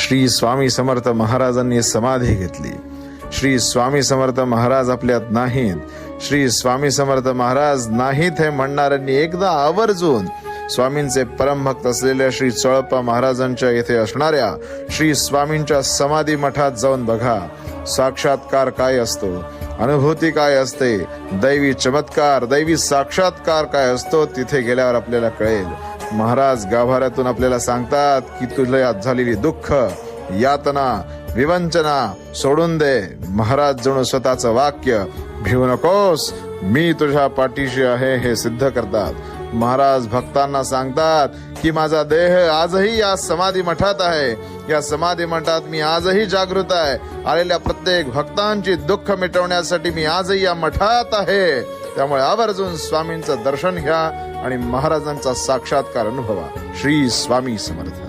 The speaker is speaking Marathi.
श्री स्वामी समर्थ महाराजांनी समाधी घेतली. श्री स्वामी समर्थ महाराज आपल्यात नाहीत. श्री स्वामी समर्थ महाराज नाहीत हे म्हणणाऱ्यांनी एकदा आवर्जून स्वामींचे परमभक्त असलेल्या श्री चोळप्पा महाराजांच्या येथे असणाऱ्या श्री स्वामींच्या समाधी मठात जाऊन बघा. साक्षात्कार काय असतो, अनुभूती काय असते, दैवी चमत्कार, दैवी साक्षात्कार काय असतो, तिथे गेल्यावर आपल्याला कळेल. महाराज गाभाऱ्यातून आपल्याला सांगतात की तुला झालेली दुःख, यातना, विवंचना सोडून दे. महाराज जणू स्वतःचं वाक्य, भिवू नकोस, मी तुझ्या पाठीशी आहे, हे सिद्ध करतात. महाराज भक्तांना सांगतात की माझा देह आजही या समाधी मठात आहे. या समाधी मठात मी आजही जागृत आहे. आलेल्या प्रत्येक भक्तांची दुःख मिटवण्यासाठी मी आजही या मठात आहे. त्यामुळे आवर्जून स्वामींचं दर्शन घ्या आणि महाराजांचा साक्षात्कार अनुभवा. श्री स्वामी समर्थ.